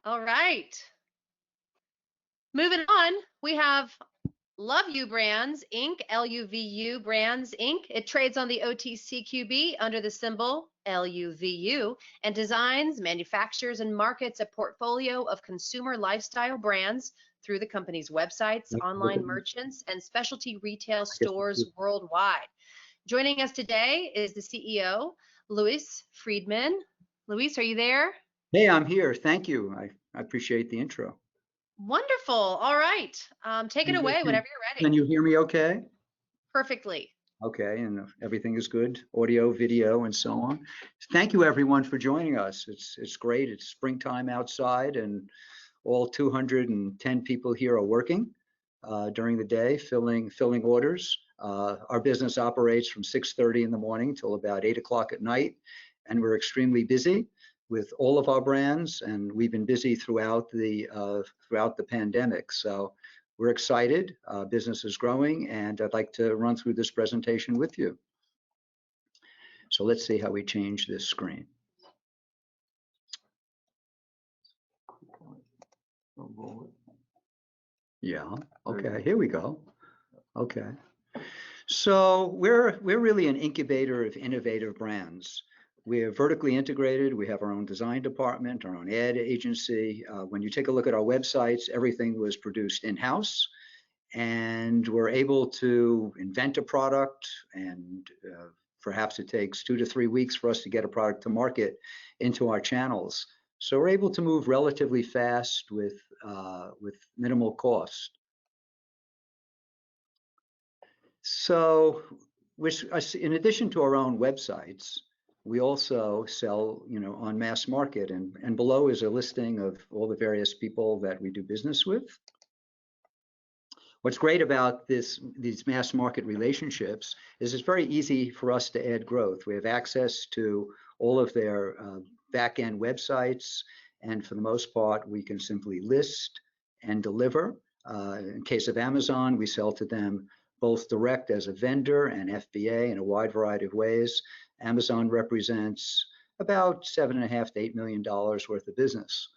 All right. Moving on, we have Luvu Brands Inc., LUVU Brands Inc. It trades on the OTCQB under the symbol LUVU and designs, manufactures, and markets a portfolio of consumer lifestyle brands through the company's websites, online merchants, and specialty retail stores worldwide. Joining us today is the CEO, Luis Friedman. Luis, are you there? Hey, I'm here. Thank you. I appreciate the intro. Wonderful. All right. Take it away whenever you're ready. Can you hear me okay? Perfectly. Okay, and everything is good, audio, video, and so on. Thank you, everyone, for joining us. It's great. It's springtime outside, and all 210 people here are working during the day, filling orders. Our business operates from 6:30 in the morning till about 8 o'clock at night, and we're extremely busy with all of our brands, and we've been busy throughout the pandemic. So we're excited. Business is growing, and I'd like to run through this presentation with you. So let's see how we change this screen. Yeah. Okay. Here we go. Okay. So we're really an incubator of innovative brands. We're vertically integrated. We have our own design department, our own ad agency. When you take a look at our websites, everything was produced in-house, and we're able to invent a product, and perhaps it takes 2 to 3 weeks for us to get a product to market into our channels. So we're able to move relatively fast with minimal cost. So, in addition to our own websites, we also sell, on mass market, and below is a listing of all the various people that we do business with. What's great about these mass market relationships is it's very easy for us to add growth. We have access to all of their back-end websites, and for the most part, we can simply list and deliver. In case of Amazon, we sell to them both direct as a vendor and FBA in a wide variety of ways. Amazon represents about $7.5 to $8 million worth of business.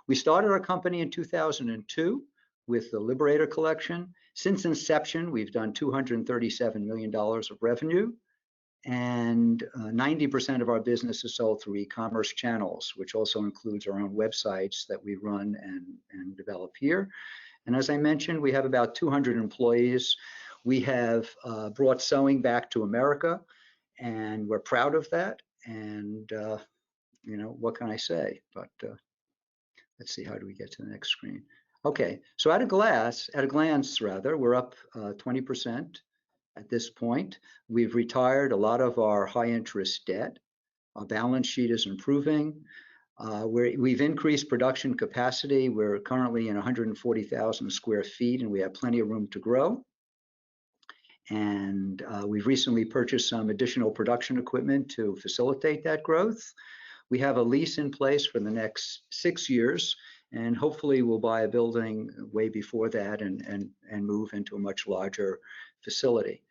We started our company in 2002 with the Liberator collection. Since inception, we've done $237 million of revenue, and 90% of our business is sold through e-commerce channels, which also includes our own websites that we run and develop here. And as I mentioned, we have about 200 employees. We have brought sewing back to America, and we're proud of that. And what can I say? But let's see, how do we get to the next screen? Okay, so at a glance, we're up 20% at this point. We've retired a lot of our high interest debt. Our balance sheet is improving. We've increased production capacity. We're currently in 140,000 square feet, and we have plenty of room to grow. And we've recently purchased some additional production equipment to facilitate that growth. We have a lease in place for the next 6 years, and hopefully we'll buy a building way before that and move into a much larger facility.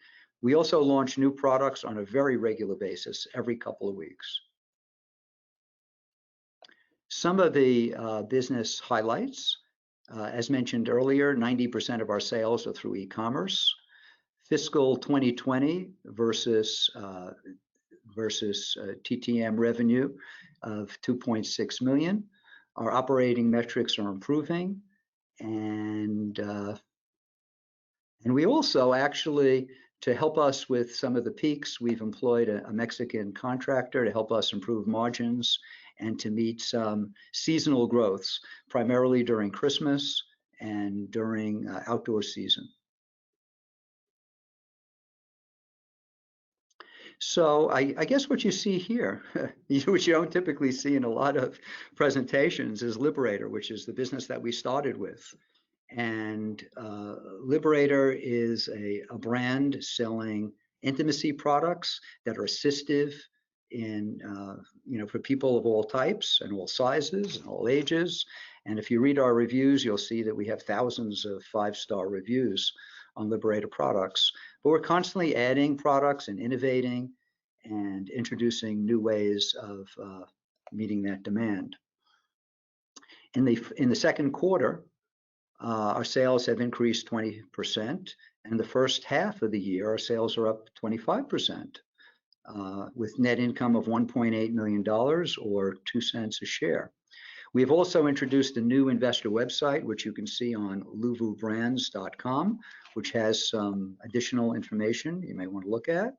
We also launch new products on a very regular basis, every couple of weeks. Some of the business highlights, as mentioned earlier, 90% of our sales are through e-commerce. Fiscal 2020 versus TTM revenue of 2.6 million. Our operating metrics are improving, and we also actually, to help us with some of the peaks, we've employed a Mexican contractor to help us improve margins and to meet some seasonal growths, primarily during Christmas and during outdoor season. So I guess what you see here, which you don't typically see in a lot of presentations, is Liberator, which is the business that we started with. And Liberator is a brand selling intimacy products that are assistive in, for people of all types and all sizes and all ages. And if you read our reviews, you'll see that we have thousands of 5-star reviews on Liberator products. But we're constantly adding products and innovating and introducing new ways of meeting that demand. In the second quarter, our sales have increased 20%, and the first half of the year, our sales are up 25%, with net income of $1.8 million or 2 cents a share. We have also introduced a new investor website, which you can see on luvubrands.com, which has some additional information you may want to look at.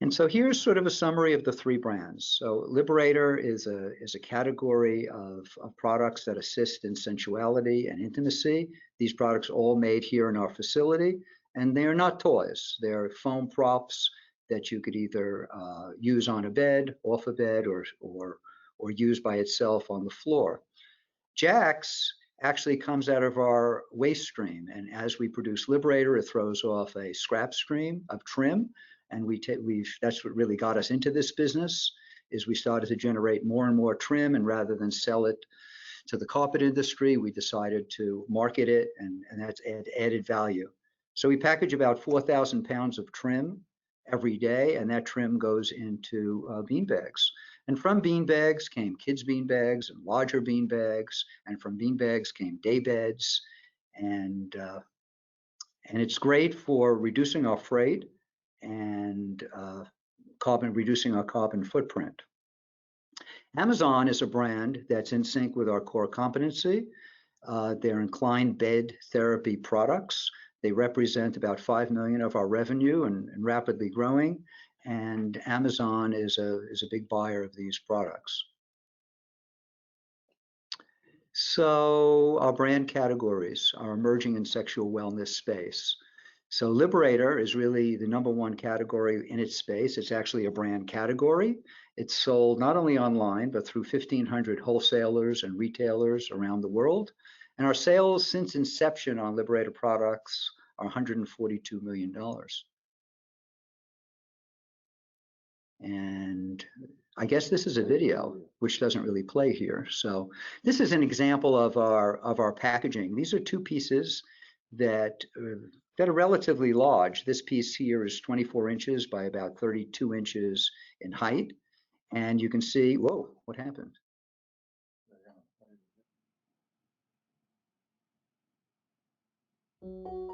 And so here's sort of a summary of the 3 brands. So Liberator is a category of products that assist in sensuality and intimacy. These products all made here in our facility, and they are not toys. They're foam props that you could either use on a bed, off a bed, or use by itself on the floor. Jax actually comes out of our waste stream, and as we produce Liberator, it throws off a scrap stream of trim. And that's what really got us into this business, is we started to generate more and more trim, and rather than sell it to the carpet industry, we decided to market it, and that's added value. So we package about 4,000 pounds of trim every day, and that trim goes into bean bags. And from bean bags came kids' bean bags and larger bean bags, and from bean bags came day beds, and it's great for reducing our freight and reducing our carbon footprint. Amazon is a brand that's in sync with our core competency. They're inclined bed therapy products. They represent about 5 million of our revenue and rapidly growing. And Amazon is a big buyer of these products. So our brand categories are emerging in sexual wellness space. So Liberator is really the #1 category in its space. It's actually a brand category. It's sold not only online, but through 1,500 wholesalers and retailers around the world. And our sales since inception on Liberator products are $142 million. And I guess this is a video, which doesn't really play here. So this is an example of our packaging. These are 2 pieces that are relatively large. This piece here is 24 inches by about 32 inches in height. And you can see, whoa, what happened?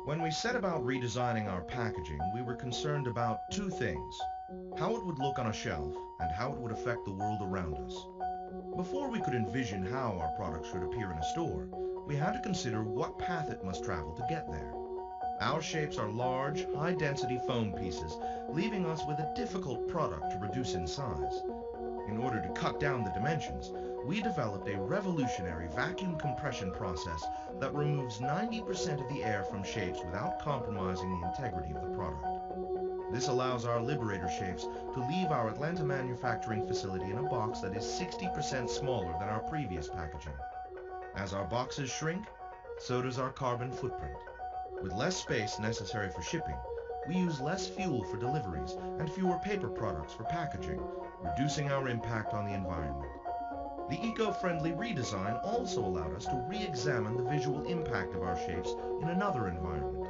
When we set about redesigning our packaging, we were concerned about 2 things: how it would look on a shelf and how it would affect the world around us. Before we could envision how our products should appear in a store, we had to consider what path it must travel to get there. Our shapes are large, high-density foam pieces, leaving us with a difficult product to reduce in size. In order to cut down the dimensions, we developed a revolutionary vacuum compression process that removes 90% of the air from shapes without compromising the integrity of the product. This allows our Liberator shapes to leave our Atlanta manufacturing facility in a box that is 60% smaller than our previous packaging. As our boxes shrink, so does our carbon footprint. With less space necessary for shipping, we use less fuel for deliveries and fewer paper products for packaging, reducing our impact on the environment. The eco-friendly redesign also allowed us to re-examine the visual impact of our shapes in another environment: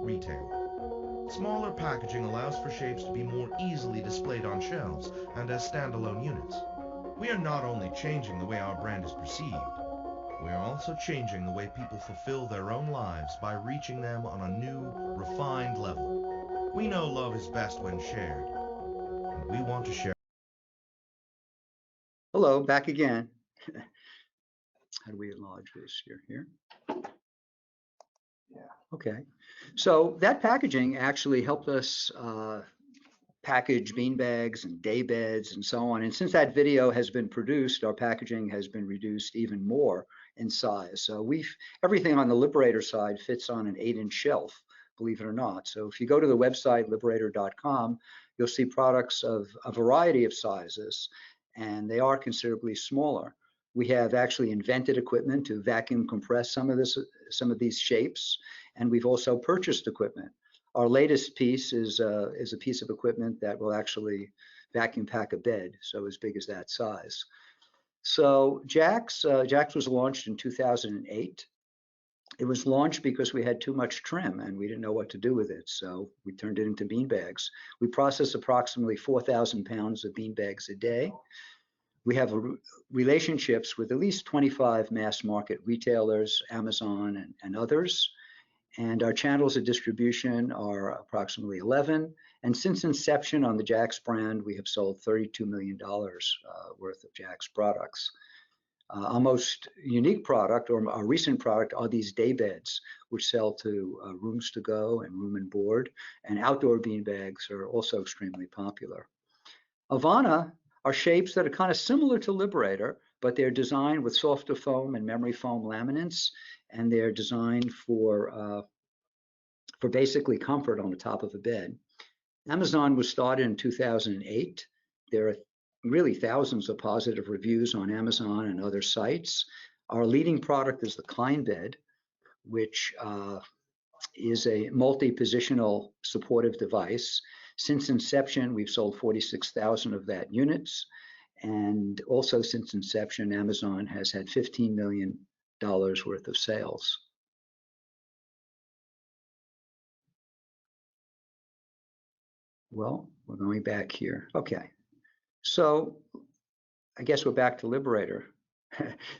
retail. Smaller packaging allows for shapes to be more easily displayed on shelves and as standalone units. We are not only changing the way our brand is perceived, we are also changing the way people fulfill their own lives by reaching them on a new, refined level. We know love is best when shared, and we want to share. Hello, back again. How do we enlarge this here? Yeah, okay. So that packaging actually helped us package bean bags and day beds and so on. And since that video has been produced, our packaging has been reduced even more in size. So everything on the Liberator side fits on an 8-inch shelf, believe it or not. So if you go to the website, liberator.com, you'll see products of a variety of sizes, and they are considerably smaller. We have actually invented equipment to vacuum compress some of these shapes, and we've also purchased equipment. Our latest piece is a piece of equipment that will actually vacuum pack a bed, so as big as that size. So Jax was launched in 2008. It was launched because we had too much trim and we didn't know what to do with it, so we turned it into bean bags. We process approximately 4,000 pounds of bean bags a day. We have relationships with at least 25 mass market retailers, Amazon and others. And our channels of distribution are approximately 11. And since inception on the Jax brand, we have sold $32 million worth of Jax products. Our most unique product, or our recent product, are these day beds, which sell to rooms to go and room and board. And outdoor bean bags are also extremely popular. Avana are shapes that are kind of similar to Liberator, but they're designed with softer foam and memory foam laminates, and they're designed for basically comfort on the top of a bed. Amazon was started in 2008. There are really thousands of positive reviews on Amazon and other sites. Our leading product is the Klein bed, which is a multi-positional supportive device. Since inception, we've sold 46,000 of that units. And also since inception, Amazon has had $15 million worth of sales. Well, we're going back here. Okay. So I guess we're back to Liberator.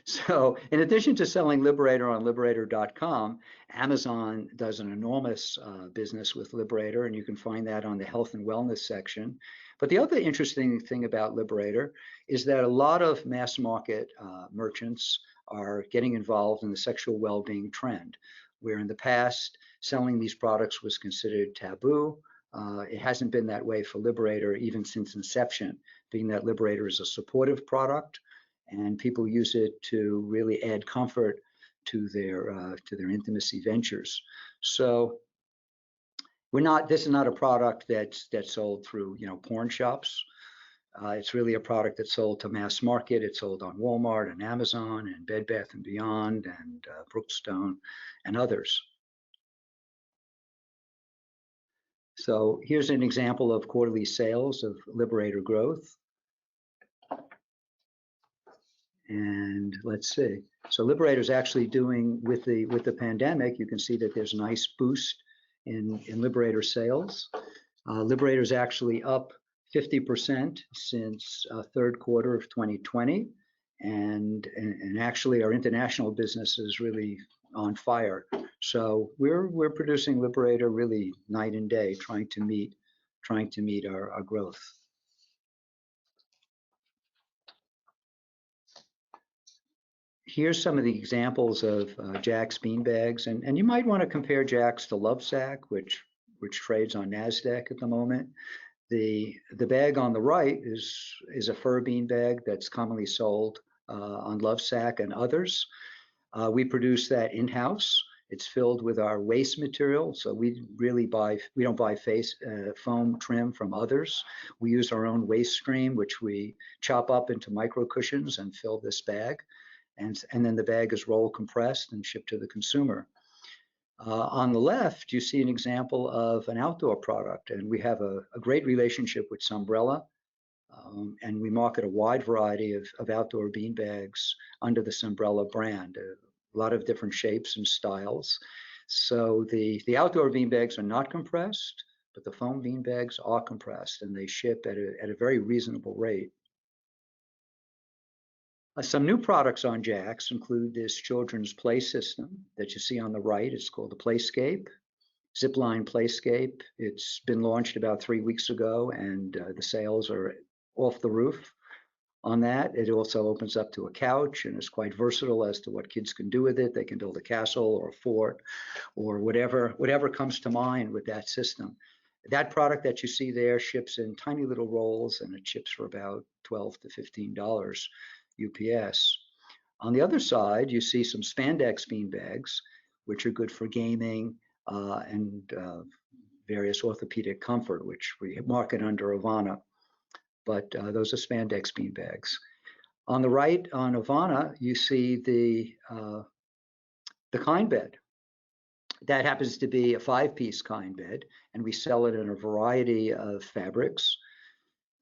So in addition to selling Liberator on Liberator.com, Amazon does an enormous business with Liberator, and you can find that on the health and wellness section. But the other interesting thing about Liberator is that a lot of mass market merchants are getting involved in the sexual well-being trend, where in the past, selling these products was considered taboo. It hasn't been that way for Liberator even since inception, being that Liberator is a supportive product and people use it to really add comfort to their intimacy ventures. So this is not a product that's sold through porn shops. It's really a product that's sold to mass market. It's sold on Walmart and Amazon and Bed Bath & Beyond and Brookstone and others. So here's an example of quarterly sales of Liberator growth. And let's see. So Liberator is actually doing with the pandemic. You can see that there's a nice boost in Liberator sales. Liberator is actually up 50% since third quarter of 2020, and actually our international business is really on fire. So we're producing Liberator really night and day, trying to meet our growth. Here's some of the examples of Jax bean bags, and you might want to compare Jax to Lovesac, which trades on NASDAQ at the moment. The bag on the right is a fur bean bag that's commonly sold on Lovesac and others. We produce that in-house. It's filled with our waste material, so we don't buy foam trim from others. We use our own waste stream, which we chop up into micro cushions and fill this bag. And then the bag is roll compressed and shipped to the consumer. On the left, you see an example of an outdoor product, and we have a great relationship with Sunbrella, and we market a wide variety of outdoor bean bags under the Sunbrella brand, a lot of different shapes and styles. So the outdoor bean bags are not compressed, but the foam bean bags are compressed, and they ship at a very reasonable rate. Some new products on Jax include this children's play system that you see on the right. It's called the Playscape, Zipline Playscape. It's been launched about 3 weeks ago, and the sales are off the roof on that. It also opens up to a couch and is quite versatile as to what kids can do with it. They can build a castle or a fort or whatever comes to mind with that system. That product that you see there ships in tiny little rolls, and it ships for about $12 to $15 UPS. On the other side, you see some Spandex bean bags, which are good for gaming and various orthopedic comfort, which we market under Avana. But those are Spandex bean bags. On the right, on Avana, you see the kind bed. That happens to be a 5-piece kind bed, and we sell it in a variety of fabrics.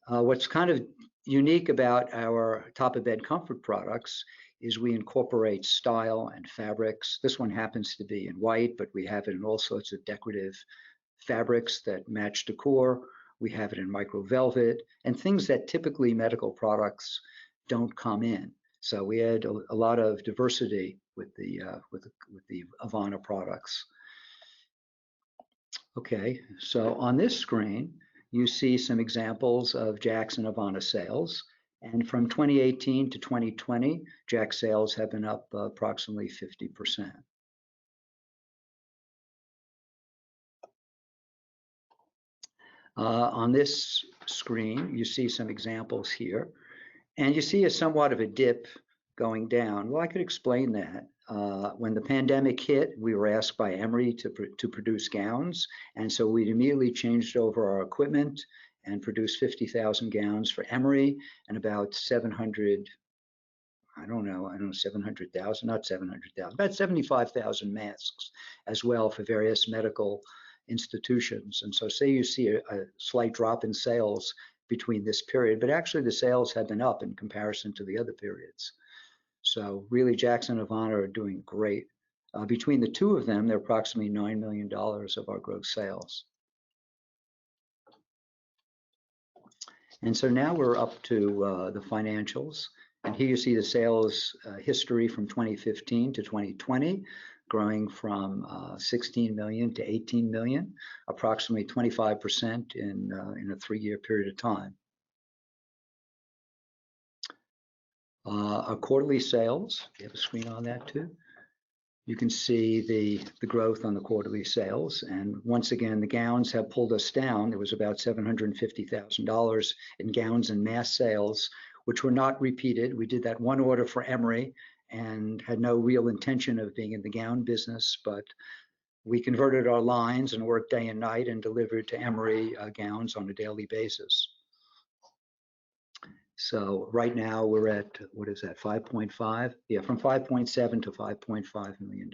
What's kind of unique about our top of bed comfort products is we incorporate style and fabrics. This one happens to be in white, but we have it in all sorts of decorative fabrics that match decor. We have it in micro velvet and things that typically medical products don't come in. So we had a lot of diversity with the Avana products. Okay, so on this screen, you see some examples of Jack's and Avana sales. And from 2018 to 2020, Jack sales have been up approximately 50%. On this screen, you see some examples here. And you see a somewhat of a dip going down. Well, I could explain that. When the pandemic hit, we were asked by Emory to produce gowns. And so we immediately changed over our equipment and produced 50,000 gowns for Emory and about 700, I don't know, 700,000, not 700,000, about 75,000 masks as well for various medical institutions. And so say you see a slight drop in sales between this period, but actually the sales have been up in comparison to the other periods. So really Jackson and Avana are doing great. Between the two of them, they're approximately $9 million of our gross sales. And so now we're up to the financials. And here you see the sales history from 2015 to 2020, growing from 16 million to 18 million, approximately 25% in a 3-year period of time. Our quarterly sales, do you have a screen on that too? You can see the growth on the quarterly sales. And once again, the gowns have pulled us down. There was about $750,000 in gowns and mass sales, which were not repeated. We did that one order for Emory and had no real intention of being in the gown business, but we converted our lines and worked day and night and delivered to Emory gowns on a daily basis. So right now we're at, what is that, 5.5? Yeah, from 5.7 to $5.5 million.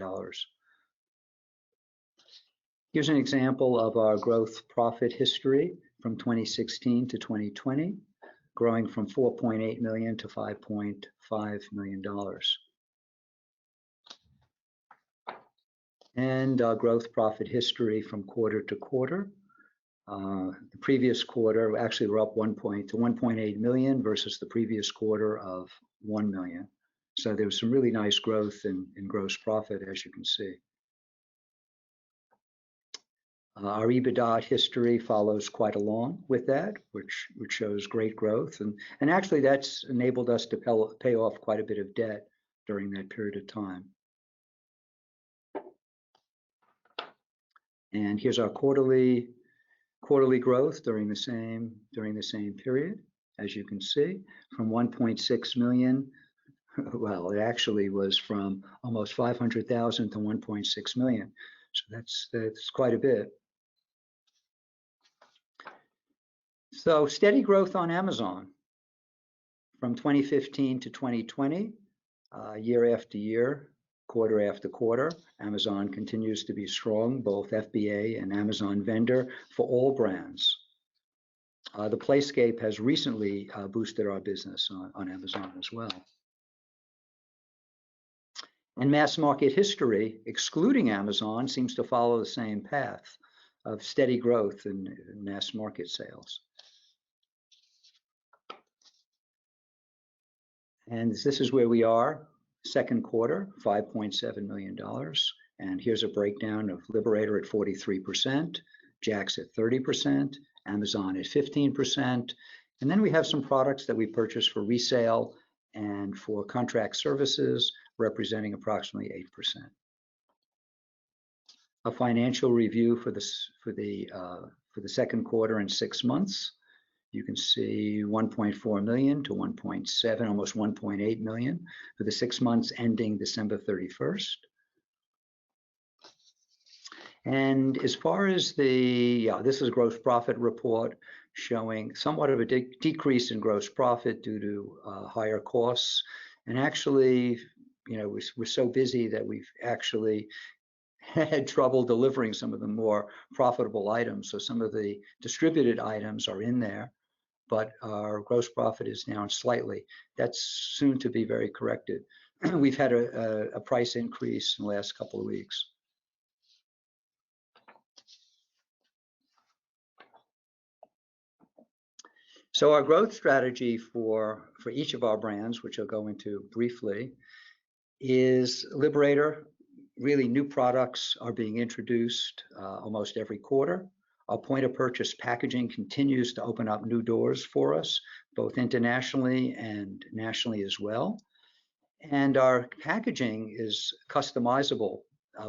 Here's an example of our growth profit history from 2016 to 2020, growing from 4.8 million to $5.5 million. And our growth profit history from quarter to quarter. The previous quarter, actually we're up to 1.8 million versus the previous quarter of 1 million. So there was some really nice growth in gross profit, as you can see. Our EBITDA history follows quite along with that, which shows great growth. And actually that's enabled us to pay off quite a bit of debt during that period of time. And here's our quarterly growth during the same period, as you can see, from 1.6 million. Well, it actually was from almost 500,000 to 1.6 million. So that's quite a bit. So steady growth on Amazon from 2015 to 2020, year after year, quarter after quarter. Amazon continues to be strong, both FBA and Amazon vendor for all brands. The Playscape has recently boosted our business on Amazon as well. And mass market history, excluding Amazon, seems to follow the same path of steady growth in mass market sales. And this is where we are, second quarter, $5.7 million. And here's a breakdown of Liberator at 43%, Jack's at 30%, Amazon at 15%. And then we have some products that we purchase for resale and for contract services, representing approximately 8%. A financial review for the second quarter and 6 months. You can see 1.4 million to 1.7, almost 1.8 million for the 6 months ending December 31st. And as far as this is gross profit report showing somewhat of a decrease in gross profit due to higher costs. And actually, we're so busy that we've actually had trouble delivering some of the more profitable items. So some of the distributed items are in there, but our gross profit is down slightly. That's soon to be very corrected. We've had a price increase in the last couple of weeks. So our growth strategy for each of our brands, which I'll go into briefly, is Liberator. Really, new products are being introduced almost every quarter. Our point of purchase packaging continues to open up new doors for us, both internationally and nationally as well. And our packaging is customizable.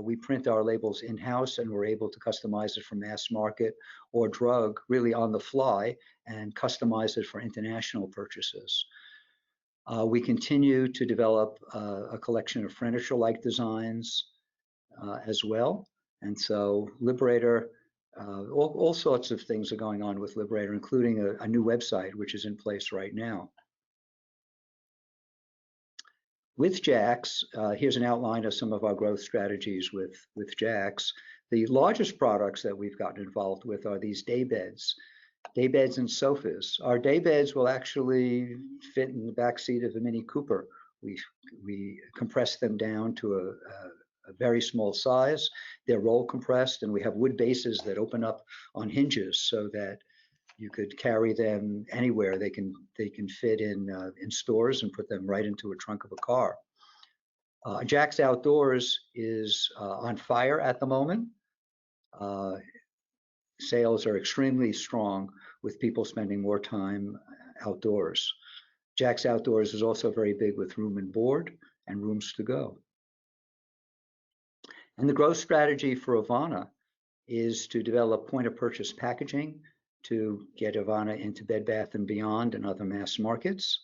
We print our labels in-house, and we're able to customize it for mass market or drug really on the fly and customize it for international purchases. We continue to develop a collection of furniture-like designs as well. And so Liberator, all sorts of things are going on with Liberator, including a new website, which is in place right now. With Jax, here's an outline of some of our growth strategies with Jax. The largest products that we've gotten involved with are these day beds and sofas. Our day beds will actually fit in the back seat of a Mini Cooper. We compress them down to a very small size. They're roll compressed, and we have wood bases that open up on hinges so that you could carry them anywhere. They can fit in stores and put them right into a trunk of a car. Jax Outdoors is on fire at the moment. Sales are extremely strong with people spending more time outdoors. Jax Outdoors is also very big with room and board and rooms to go. And the growth strategy for Avana is to develop point of purchase packaging to get Avana into Bed Bath & Beyond and other mass markets.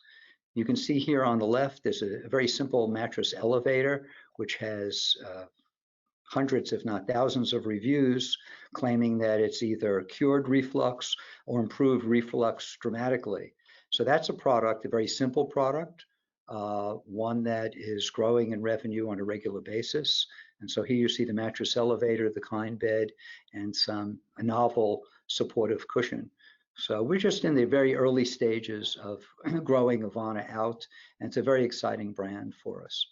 You can see here on the left, there's a very simple mattress elevator, which has hundreds, if not thousands, of reviews claiming that it's either cured reflux or improved reflux dramatically. So that's a product, a very simple product, one that is growing in revenue on a regular basis. And so here you see the mattress elevator, the Kind bed, and a novel supportive cushion. So we're just in the very early stages of growing Avana out, and it's a very exciting brand for us.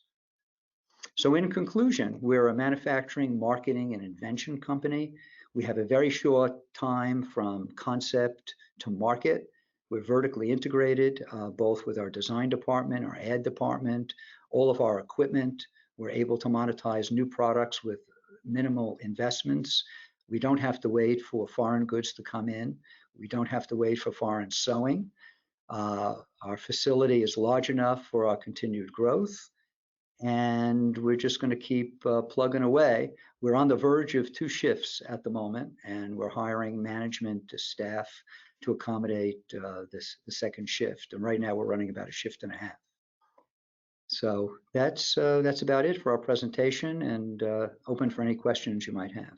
So in conclusion, we're a manufacturing, marketing, and invention company. We have a very short time from concept to market. We're vertically integrated, both with our design department, our ad department, all of our equipment. We're able to monetize new products with minimal investments. We don't have to wait for foreign goods to come in. We don't have to wait for foreign sewing. Our facility is large enough for our continued growth, and we're just going to keep plugging away. We're on the verge of 2 shifts at the moment, and we're hiring management staff to accommodate the second shift. And right now we're running about a shift and a half. So that's about it for our presentation, and open for any questions you might have.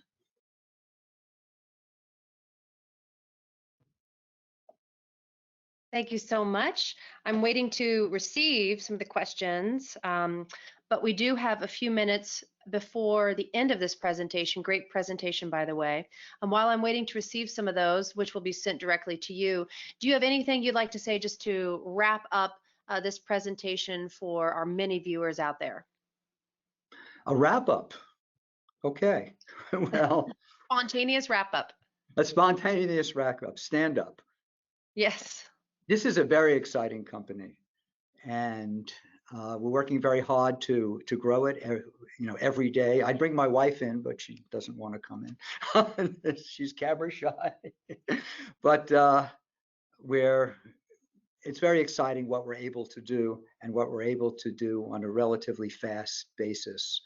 Thank you so much. I'm waiting to receive some of the questions, but we do have a few minutes before the end of this presentation. Great presentation, by the way. And while I'm waiting to receive some of those, which will be sent directly to you, do you have anything you'd like to say just to wrap up this presentation for our many viewers out there? A wrap up. Okay. Well, Spontaneous wrap up. A spontaneous wrap up. Stand up. Yes. This is a very exciting company, and we're working very hard to grow it. Every day. I'd bring my wife in, but she doesn't want to come in. She's camera shy. But it's very exciting what we're able to do, and what we're able to do on a relatively fast basis.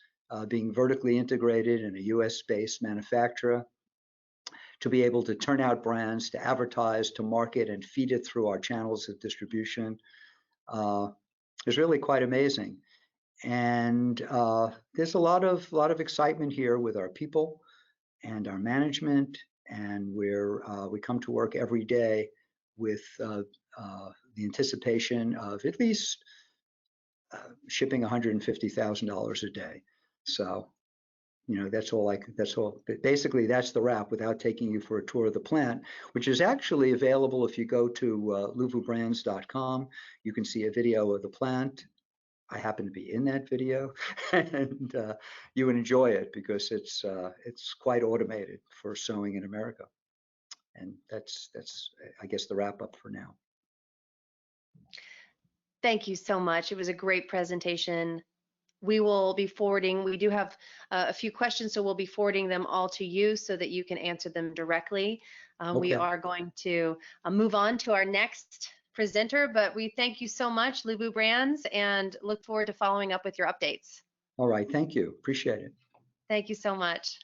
Being vertically integrated in a US-based manufacturer, to be able to turn out brands, to advertise, to market, and feed it through our channels of distribution is really quite amazing. And there's a lot of excitement here with our people and our management, and we come to work every day with the anticipation of at least shipping $150,000 a day. So that's all. Basically, that's the wrap without taking you for a tour of the plant, which is actually available if you go to luvubrands.com. You can see a video of the plant. I happen to be in that video, and you would enjoy it because it's quite automated for sewing in America. And that's I guess the wrap up for now. Thank you so much. It was a great presentation. We will be forwarding, we do have a few questions, so we'll be forwarding them all to you so that you can answer them directly. We Okay. are going to move on to our next presenter, but we thank you so much, Luvu Brands, and look forward to following up with your updates. All right. Thank you. Appreciate it. Thank you so much.